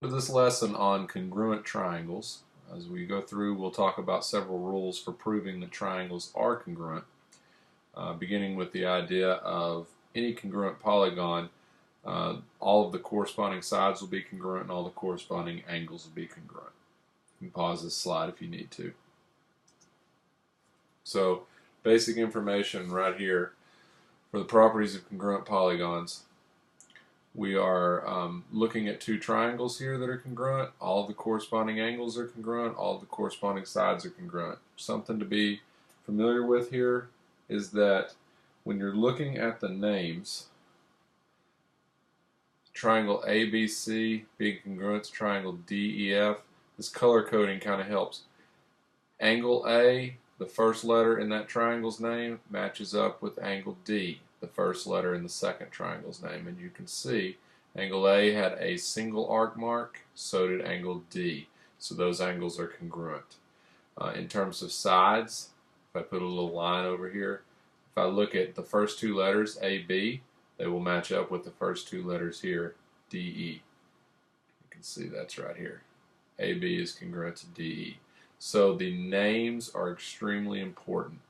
For this lesson on congruent triangles, as we go through, we'll talk about several rules for proving that triangles are congruent, beginning with the idea of any congruent polygon, all of the corresponding sides will be congruent and all the corresponding angles will be congruent. You can pause this slide if you need to. So, basic information right here for the properties of congruent polygons. We are looking at two triangles here that are congruent. All of the corresponding angles are congruent. All of the corresponding sides are congruent. Something to be familiar with here is that when you're looking at the names, triangle ABC being congruent to triangle DEF, this color coding kind of helps. Angle A, the first letter in that triangle's name, matches up with angle D, the first letter in the second triangle's name, and you can see angle A had a single arc mark, so did angle D, so those angles are congruent. In terms of sides, if I put a little line over here, if I look at the first two letters AB, they will match up with the first two letters here, DE. You can see that's right here. AB is congruent to DE. So the names are extremely important.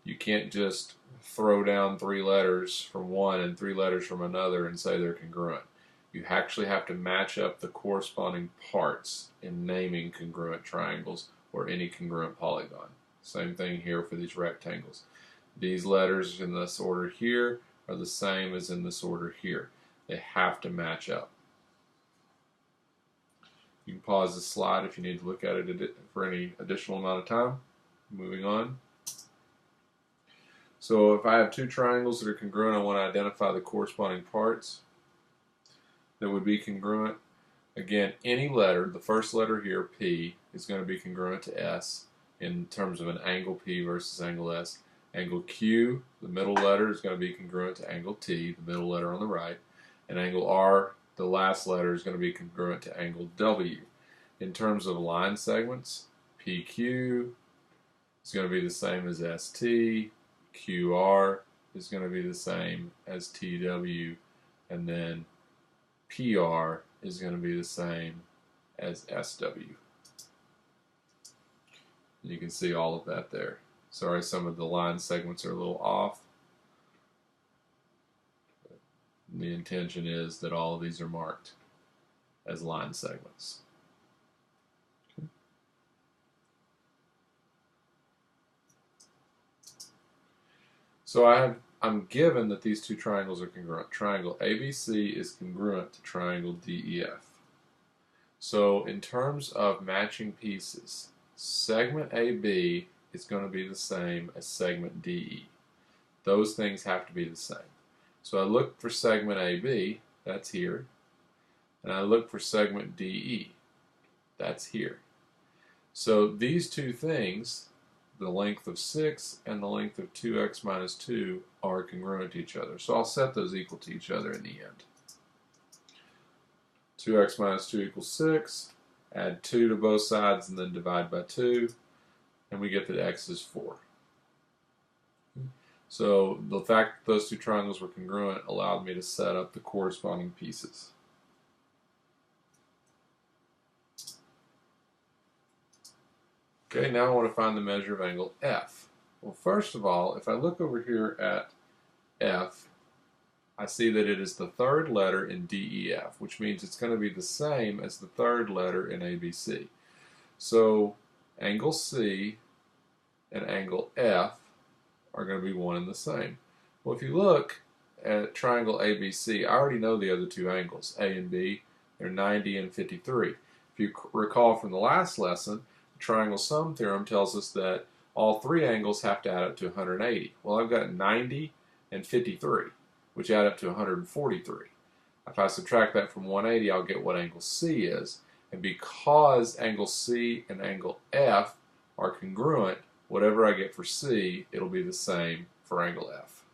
You can't just throw down three letters from one and three letters from another and say they're congruent. You actually have to match up the corresponding parts in naming congruent triangles or any congruent polygon. Same thing here for these rectangles. These letters in this order here are the same as in this order here. They have to match up. You can pause the slide if you need to look at it for any additional amount of time. Moving on. So if I have two triangles that are congruent, I want to identify the corresponding parts that would be congruent. Again, any letter, the first letter here, P, is going to be congruent to S in terms of an angle P versus angle S. Angle Q, the middle letter, is going to be congruent to angle T, the middle letter on the right. And angle R, the last letter, is going to be congruent to angle W. In terms of line segments, PQ is going to be the same as ST, QR is going to be the same as TW, and then PR is going to be the same as SW. You can see all of that there. Sorry, some of the line segments are a little off. The intention is that all of these are marked as line segments. Okay. So I'm given that these two triangles are congruent. Triangle ABC is congruent to triangle DEF. So in terms of matching pieces, segment AB is going to be the same as segment DE. Those things have to be the same. So I look for segment AB, that's here, and I look for segment DE, that's here. So these two things, the length of 6 and the length of 2x minus 2, are congruent to each other. So I'll set those equal to each other in the end. 2x minus 2 equals 6, add 2 to both sides and then divide by 2, and we get that x is 4. So the fact that those two triangles were congruent allowed me to set up the corresponding pieces. Okay, now I want to find the measure of angle F. Well, first of all, if I look over here at F, I see that it is the third letter in DEF, which means it's going to be the same as the third letter in ABC. So angle C and angle F are going to be one and the same. Well, if you look at triangle ABC, I already know the other two angles, A and B. They're 90 and 53. If you recall from the last lesson, the triangle sum theorem tells us that all three angles have to add up to 180. Well, I've got 90 and 53, which add up to 143. If I subtract that from 180, I'll get what angle C is. And because angle C and angle F are congruent, whatever I get for C, it'll be the same for angle F.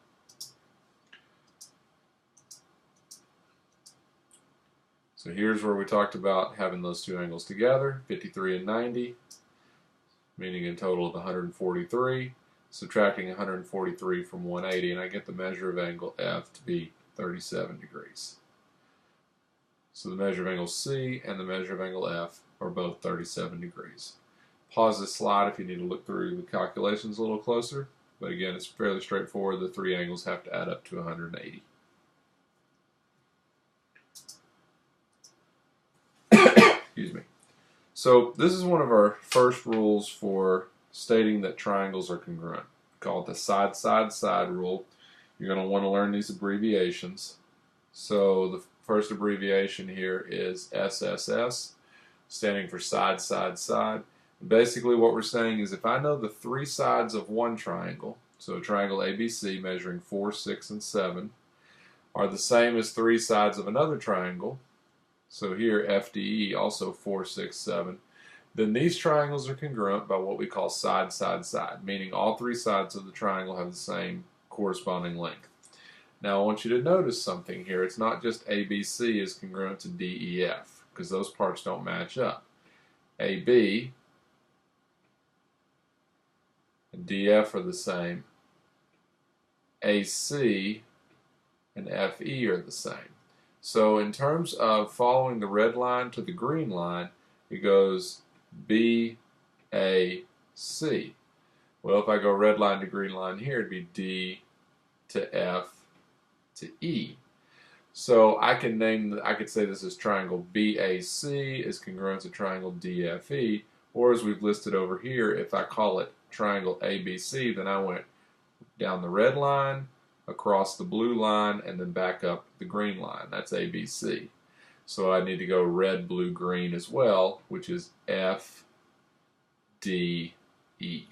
So here's where we talked about having those two angles together, 53 and 90, meaning in total of 143, subtracting 143 from 180, and I get the measure of angle F to be 37 degrees. So the measure of angle C and the measure of angle F are both 37 degrees. Pause this slide if you need to look through the calculations a little closer, but again, it's fairly straightforward. The three angles have to add up to 180. Excuse me. So this is one of our first rules for stating that triangles are congruent. We call it the side-side-side rule. You're going to want to learn these abbreviations. So the first abbreviation here is SSS, standing for side, side, side. Basically what we're saying is if I know the three sides of one triangle, so a triangle ABC measuring 4, 6, and 7, are the same as three sides of another triangle, so here FDE also 4, 6, 7, then these triangles are congruent by what we call side, side, side, meaning all three sides of the triangle have the same corresponding length. Now I want you to notice something here. It's not just ABC is congruent to DEF, because those parts don't match up. AB and DF are the same. AC and FE are the same. So in terms of following the red line to the green line, it goes B, A, C. Well, if I go red line to green line here, it'd be D to F to E. So I could say this is triangle BAC is congruent to triangle DFE, or as we've listed over here, if I call it triangle ABC, then I went down the red line, across the blue line, and then back up the green line. That's ABC. So I need to go red, blue, green as well, which is F, D, E.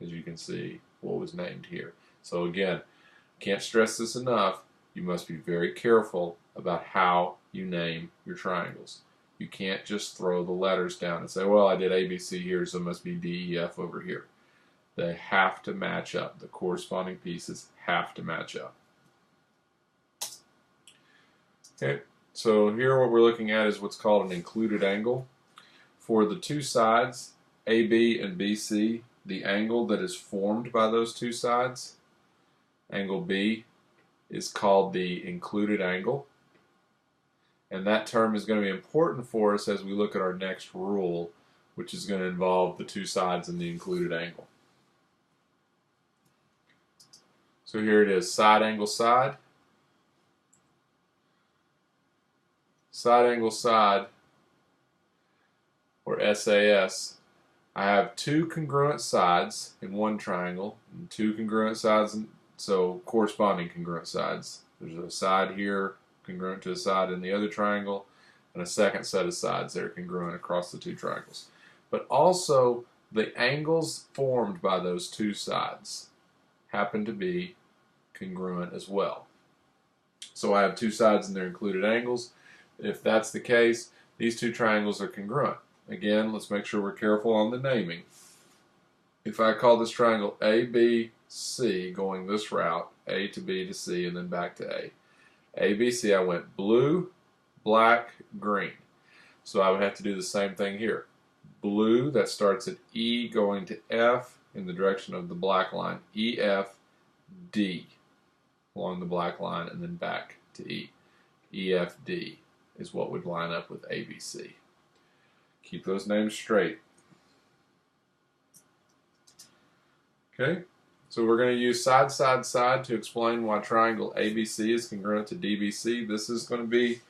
As you can see, what was named here. So again, can't stress this enough. You must be very careful about how you name your triangles. You can't just throw the letters down and say, well, I did ABC here, so it must be DEF over here. They have to match up. The corresponding pieces have to match up. Okay, so here what we're looking at is what's called an included angle. For the two sides, AB and BC, the angle that is formed by those two sides, angle B, is called the included angle. And that term is going to be important for us as we look at our next rule, which is going to involve the two sides and the included angle. So here it is, side angle side. Side angle side, or SAS. I have two congruent sides in one triangle, and two congruent sides, so corresponding congruent sides. There's a side here congruent to a side in the other triangle, and a second set of sides that are congruent across the two triangles. But also, the angles formed by those two sides happen to be congruent as well. So I have two sides and their included angles. If that's the case, these two triangles are congruent. Again, let's make sure we're careful on the naming. If I call this triangle ABC going this route, A to B to C and then back to A. ABC, I went blue, black, green. So I would have to do the same thing here. Blue, that starts at E going to F in the direction of the black line. EF, D along the black line and then back to E. EFD is what would line up with ABC. Keep those names straight. Okay, so we're going to use side, side, side to explain why triangle ABC is congruent to DBC. This is going to be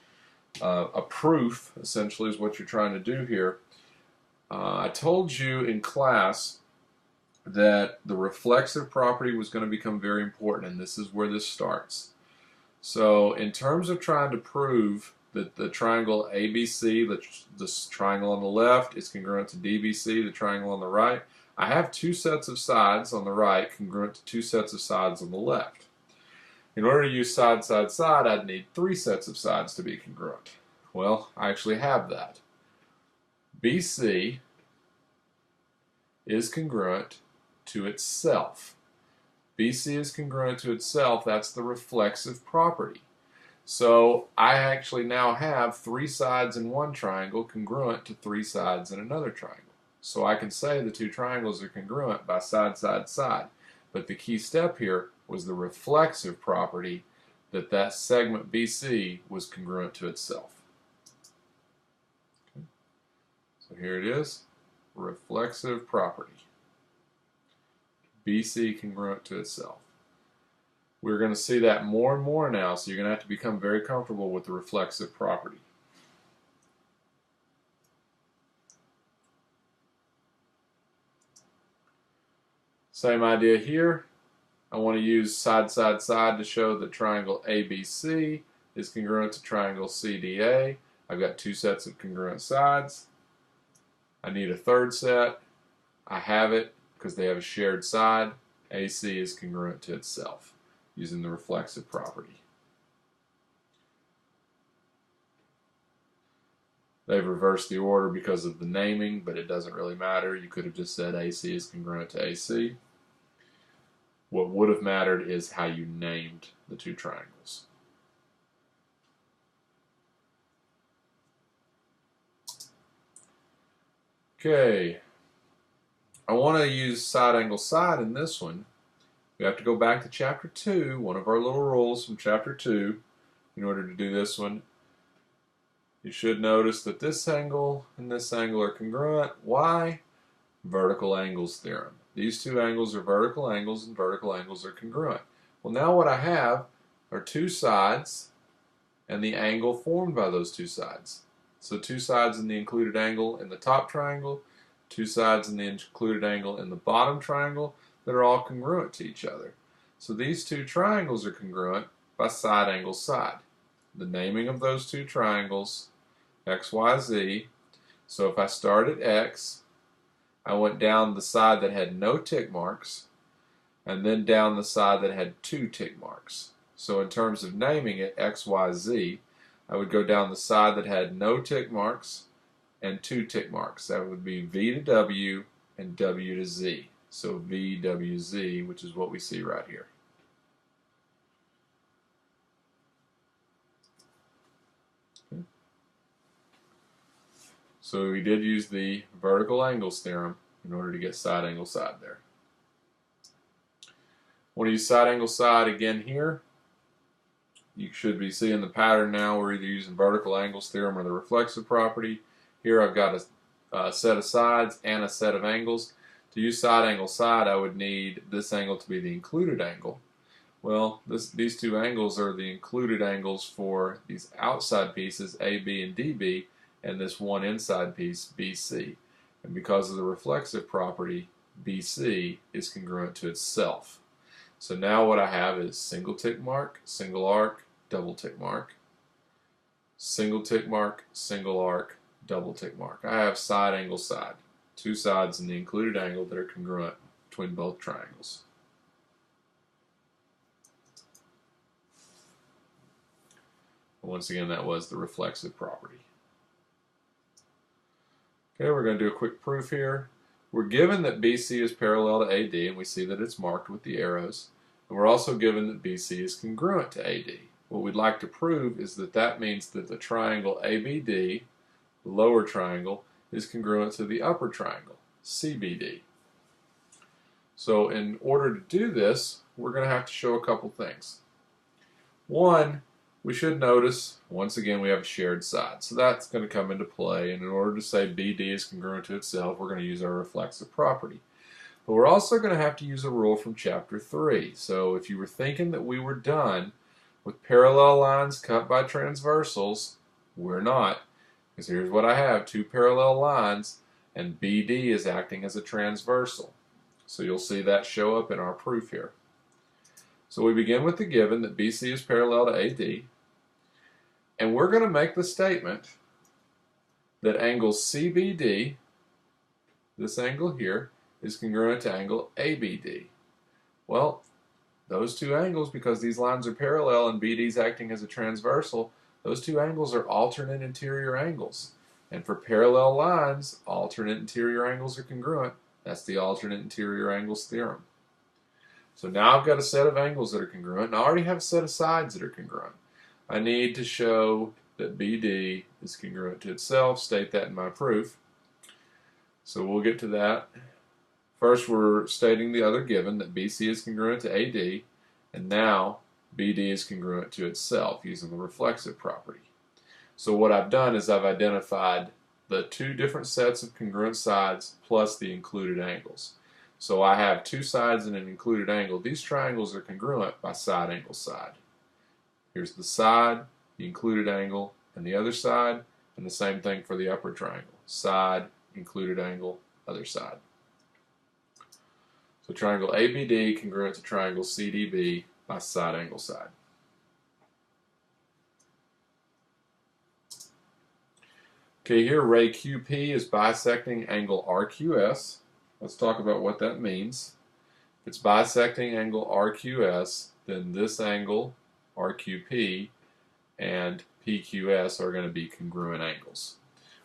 a proof, essentially, is what you're trying to do here. I told you in class that the reflexive property was going to become very important, and this is where this starts. So in terms of trying to prove that the triangle ABC, this triangle on the left, is congruent to DBC, the triangle on the right, I have two sets of sides on the right congruent to two sets of sides on the left. In order to use side, side, side, I'd need three sets of sides to be congruent. Well, I actually have that. BC is congruent to itself. BC is congruent to itself, that's the reflexive property. So I actually now have three sides in one triangle congruent to three sides in another triangle. So I can say the two triangles are congruent by side, side, side. But the key step here was the reflexive property that segment BC was congruent to itself. So here it is, reflexive property. BC congruent to itself. We're going to see that more and more now, so you're going to have to become very comfortable with the reflexive property. Same idea here. I want to use side, side, side to show that triangle ABC is congruent to triangle CDA. I've got two sets of congruent sides. I need a third set. I have it because they have a shared side. AC is congruent to itself using the reflexive property. They've reversed the order because of the naming, but it doesn't really matter. You could have just said AC is congruent to AC. What would have mattered is how you named the two triangles. Okay, I want to use side angle side in this one. We have to go back to chapter 2, one of our little rules from chapter 2, in order to do this one. You should notice that this angle and this angle are congruent. Why? Vertical angles theorem. These two angles are vertical angles, and vertical angles are congruent. Well, now what I have are two sides and the angle formed by those two sides. So two sides in the included angle in the top triangle, two sides in the included angle in the bottom triangle that are all congruent to each other. So these two triangles are congruent by side angle side. The naming of those two triangles, X, Y, Z. So if I start at X, I went down the side that had no tick marks, and then down the side that had two tick marks. So in terms of naming it, X, Y, Z, I would go down the side that had no tick marks and two tick marks. That would be V to W and W to Z. So V, W, Z, which is what we see right here. Okay. So we did use the vertical angles theorem in order to get side angle side there. Want to use side angle side again here. You should be seeing the pattern now. We're either using vertical angles theorem or the reflexive property. Here I've got a set of sides and a set of angles. To use side angle side, I would need this angle to be the included angle. Well, these two angles are the included angles for these outside pieces, AB and DB, and this one inside piece, BC. And because of the reflexive property, BC is congruent to itself. So now what I have is single tick mark, single arc, double tick mark, single tick mark, single arc, double tick mark. I have side angle side, two sides in the included angle that are congruent between both triangles. Once again, that was the reflexive property. Okay, we're going to do a quick proof here. We're given that BC is parallel to AD, and we see that it's marked with the arrows. And we're also given that BC is congruent to AD. What we'd like to prove is that that means that the triangle ABD, the lower triangle, is congruent to the upper triangle, CBD. So in order to do this, we're going to have to show a couple things. One, we should notice, once again, we have a shared side. So that's going to come into play. And in order to say BD is congruent to itself, we're going to use our reflexive property. But we're also going to have to use a rule from Chapter 3. So if you were thinking that we were done with parallel lines cut by transversals, we're not. Because here's what I have, two parallel lines, and BD is acting as a transversal. So you'll see that show up in our proof here. So we begin with the given that BC is parallel to AD. And we're going to make the statement that angle CBD, this angle here, is congruent to angle ABD. Well, those two angles, because these lines are parallel and BD is acting as a transversal, those two angles are alternate interior angles. And for parallel lines, alternate interior angles are congruent. That's the alternate interior angles theorem. So now I've got a set of angles that are congruent, and I already have a set of sides that are congruent. I need to show that BD is congruent to itself, state that in my proof. So we'll get to that. First, we're stating the other given, that BC is congruent to AD, and now BD is congruent to itself using the reflexive property. So what I've done is I've identified the two different sets of congruent sides plus the included angles. So I have two sides and an included angle. These triangles are congruent by side, angle, side. Here's the side, the included angle, and the other side, and the same thing for the upper triangle. Side, included angle, other side. So triangle ABD congruent to triangle CDB by side, angle, side. Okay, here ray QP is bisecting angle RQS. Let's talk about what that means. If it's bisecting angle RQS, then this angle, RQP, and PQS are going to be congruent angles.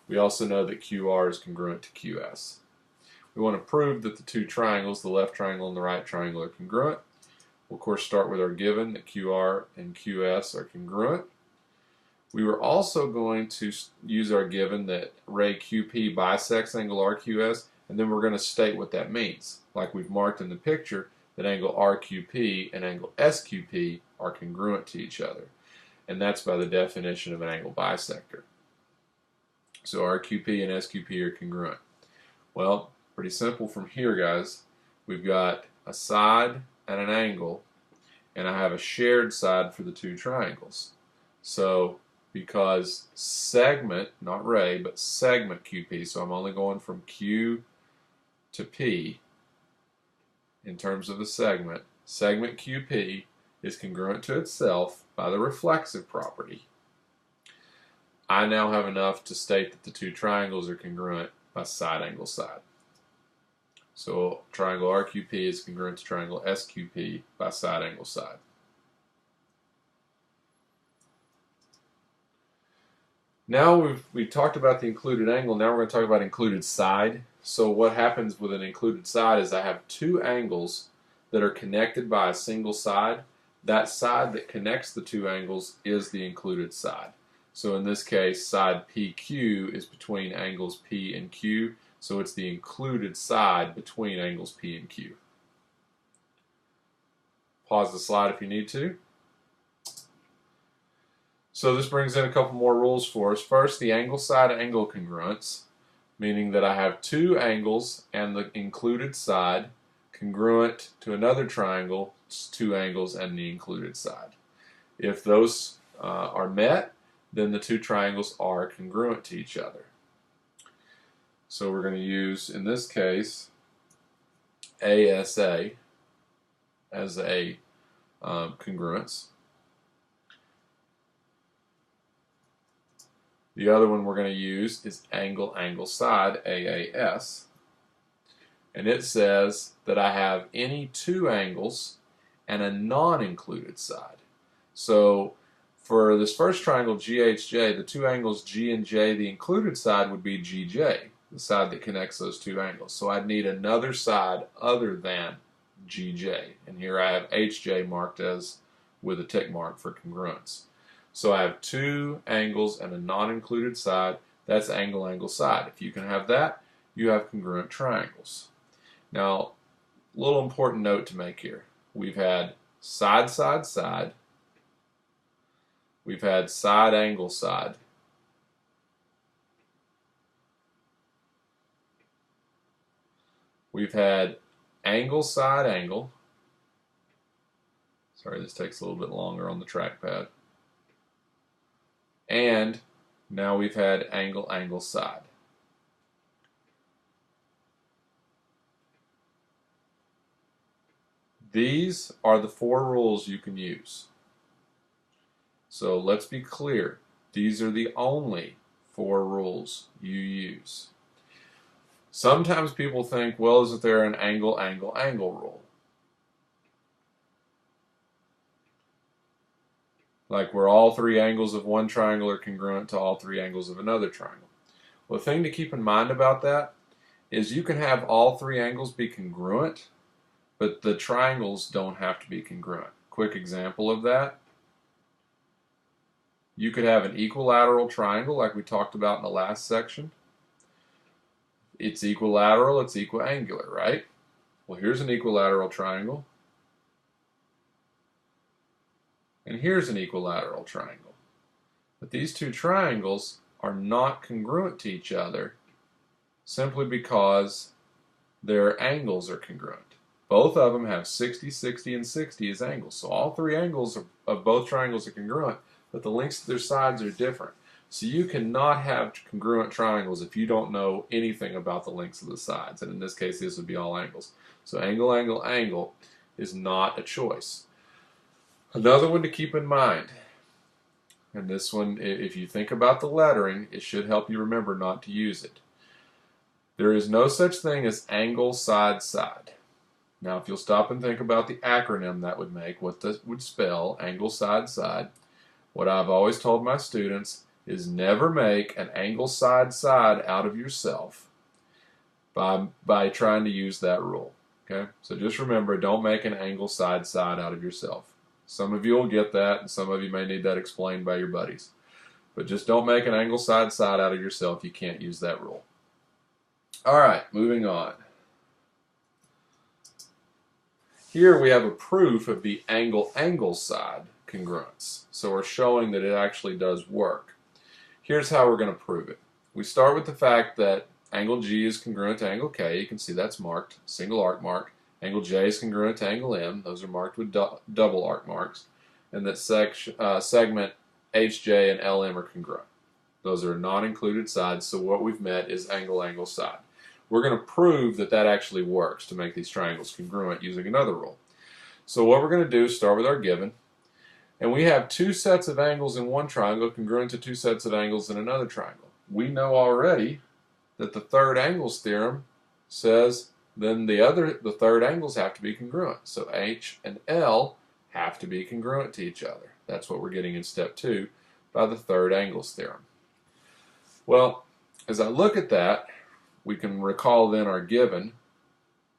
We also know that QR is congruent to QS. We want to prove that the two triangles, the left triangle and the right triangle, are congruent. We'll of course start with our given that QR and QS are congruent. We were also going to use our given that ray QP bisects angle RQS, and then we're going to state what that means. Like we've marked in the picture that angle RQP and angle SQP are congruent to each other. And that's by the definition of an angle bisector. So RQP and SQP are congruent. Well, pretty simple from here, guys. We've got a side and an angle, and I have a shared side for the two triangles. So because segment, not ray, but segment QP, so I'm only going from Q to P in terms of the segment QP is congruent to itself by the reflexive property. I now have enough to state that the two triangles are congruent by side, angle, side. So triangle RQP is congruent to triangle SQP by side, angle, side. Now we've talked about the included angle. Now we're going to talk about included side. So what happens with an included side is I have two angles that are connected by a single side. That side that connects the two angles is the included side. So in this case, side PQ is between angles P and Q, so it's the included side between angles P and Q. Pause the slide if you need to. So this brings in a couple more rules for us. First, the angle side angle congruence, meaning that I have two angles and the included side congruent to another triangle, two angles and the included side. If those are met, then the two triangles are congruent to each other. So we're going to use, in this case, ASA as a congruence. The other one we're going to use is angle, angle, side, AAS. And it says that I have any two angles and a non-included side. So for this first triangle, GHJ, the two angles G and J, the included side would be GJ, the side that connects those two angles. So I'd need another side other than GJ. And here I have HJ marked as with a tick mark for congruence. So I have two angles and a non-included side. That's angle, angle, side. If you can have that, you have congruent triangles. Now, a little important note to make here. We've had side, side, side. We've had side, angle, side. We've had angle, side, angle. Sorry, this takes a little bit longer on the trackpad. And now we've had angle, angle, side. These are the four rules you can use. So let's be clear. These are the only four rules you use. Sometimes people think, well, isn't there an angle, angle, angle rule? Like where all three angles of one triangle are congruent to all three angles of another triangle. Well, the thing to keep in mind about that is you can have all three angles be congruent, but the triangles don't have to be congruent. Quick example of that. You could have an equilateral triangle like we talked about in the last section. It's equilateral, it's equiangular, right? Well, here's an equilateral triangle. And here's an equilateral triangle. But these two triangles are not congruent to each other simply because their angles are congruent. Both of them have 60, 60, and 60 as angles. So all three angles of both triangles are congruent, but the lengths of their sides are different. So you cannot have congruent triangles if you don't know anything about the lengths of the sides. And in this case, this would be all angles. So angle, angle, angle is not a choice. Another one to keep in mind, and this one, if you think about the lettering, it should help you remember not to use it. There is no such thing as angle, side, side. Now, if you'll stop and think about the acronym that would make, what that would spell, angle, side, side, what I've always told my students is never make an angle, side, side out of yourself by trying to use that rule. Okay? So just remember, don't make an angle, side, side out of yourself. Some of you will get that, and some of you may need that explained by your buddies. But just don't make an angle, side, side out of yourself. You can't use that rule. All right, moving on. Here we have a proof of the angle-angle side congruence. So we're showing that it actually does work. Here's how we're going to prove it. We start with the fact that angle G is congruent to angle K. You can see that's marked, single arc mark. Angle J is congruent to angle M. Those are marked with double arc marks. And that segment HJ and LM are congruent. Those are non-included sides, so what we've met is angle-angle side. We're going to prove that that actually works to make these triangles congruent using another rule. So what we're going to do is start with our given. And we have two sets of angles in one triangle congruent to two sets of angles in another triangle. We know already that the third angles theorem says then the third angles have to be congruent. So H and L have to be congruent to each other. That's what we're getting in step 2 by the third angles theorem. Well, as I look at that, we can recall then our given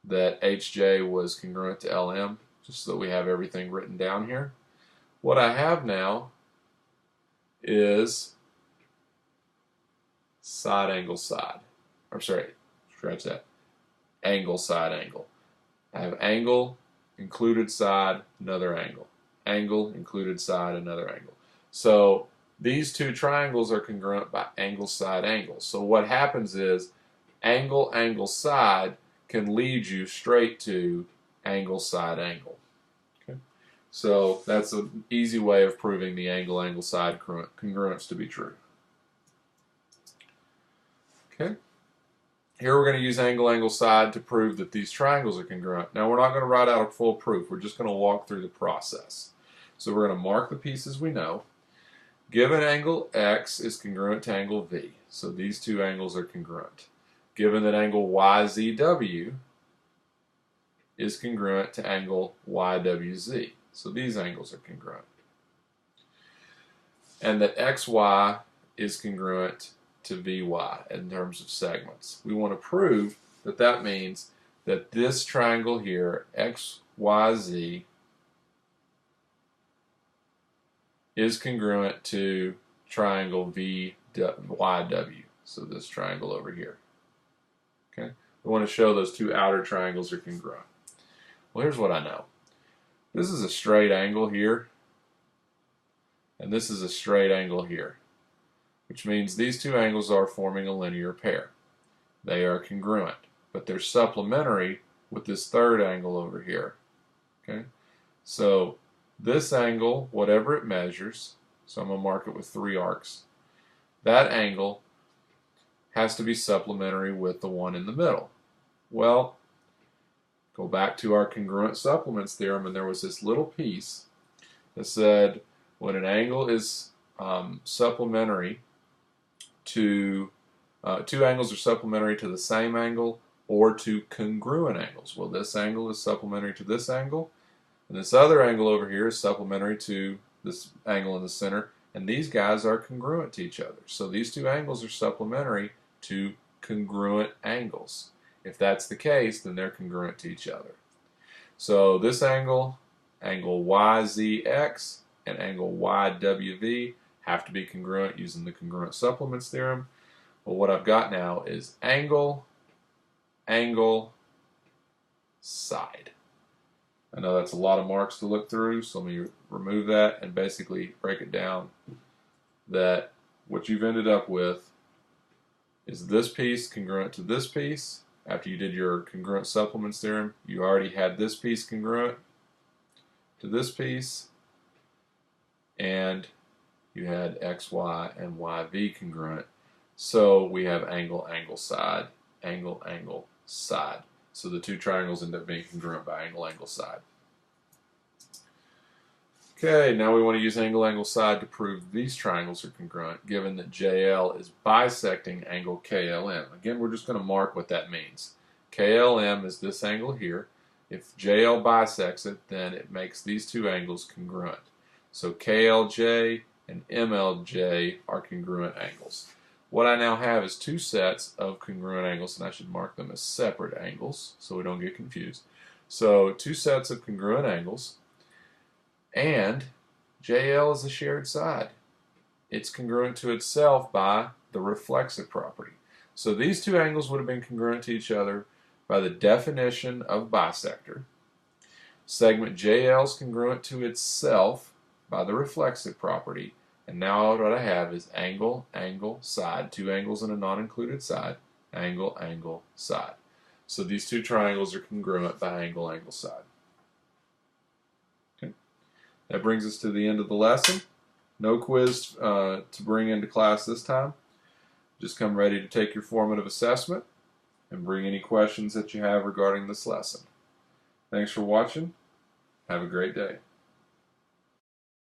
that HJ was congruent to LM, just so that we have everything written down here. What I have now is side angle side. I'm sorry, scratch that. Angle side angle. I have angle, included side, another angle. Angle, included side, another angle. So these two triangles are congruent by angle side angle. So what happens is angle angle side can lead you straight to angle side angle. Okay? So that's an easy way of proving the angle angle side congruence to be true. Okay? Here we're going to use angle angle side to prove that these triangles are congruent. Now we're not going to write out a full proof. We're just going to walk through the process. So we're going to mark the pieces we know. Given angle X is congruent to angle V. So these two angles are congruent. Given that angle YZW is congruent to angle YWZ. So these angles are congruent. And that XY is congruent to VY in terms of segments. We want to prove that that means that this triangle here, XYZ, is congruent to triangle VYW. So this triangle over here. Okay? We want to show those two outer triangles are congruent. Well, here's what I know. This is a straight angle here, and this is a straight angle here, which means these two angles are forming a linear pair. They are congruent, but they're supplementary with this third angle over here. Okay? So this angle, whatever it measures, so I'm going to mark it with 3 arcs, that angle has to be supplementary with the one in the middle. Well, go back to our congruent supplements theorem, and there was this little piece that said when an angle is supplementary to, two angles are supplementary to the same angle or to congruent angles. Well, this angle is supplementary to this angle, and this other angle over here is supplementary to this angle in the center, and these guys are congruent to each other. So these two angles are supplementary to congruent angles. If that's the case, then they're congruent to each other. So this angle, angle YZX, and angle YWV have to be congruent using the congruent supplements theorem. Well, what I've got now is angle, angle, side. I know that's a lot of marks to look through, so let me remove that and basically break it down that what you've ended up with is this piece congruent to this piece. After you did your congruent supplements theorem, you already had this piece congruent to this piece, and you had XY and YV congruent. So we have angle, angle, side, angle, angle, side. So the two triangles end up being congruent by angle, angle, side. Okay, now we want to use angle, angle, side to prove these triangles are congruent, given that JL is bisecting angle KLM. Again, we're just going to mark what that means. KLM is this angle here. If JL bisects it, then it makes these two angles congruent. So KLJ and MLJ are congruent angles. What I now have is two sets of congruent angles, and I should mark them as separate angles so we don't get confused. So two sets of congruent angles, and JL is a shared side. It's congruent to itself by the reflexive property. So these two angles would have been congruent to each other by the definition of bisector. Segment JL is congruent to itself by the reflexive property. And now what I have is angle, angle, side. Two angles and a non-included side. Angle, angle, side. So these two triangles are congruent by angle, angle, side. Okay. That brings us to the end of the lesson. No quiz to bring into class this time. Just come ready to take your formative assessment and bring any questions that you have regarding this lesson. Thanks for watching. Have a great day.